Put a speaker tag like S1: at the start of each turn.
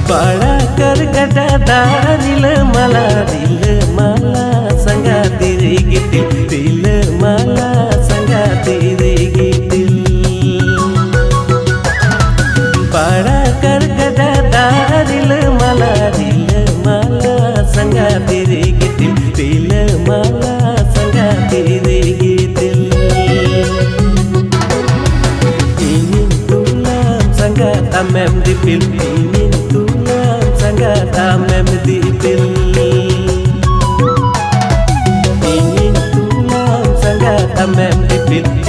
S1: बाळा कर गडा दारिल मला संगाती रेगितील दिल मला संगाती रेगितील बाळा कर गडा दारिल मला संगाती रेगितील दिल मला संगाती रेगितील ingin tulang sangat amem dipil ingin tulang sangat amem dipil ingin tulang sangat amem dipil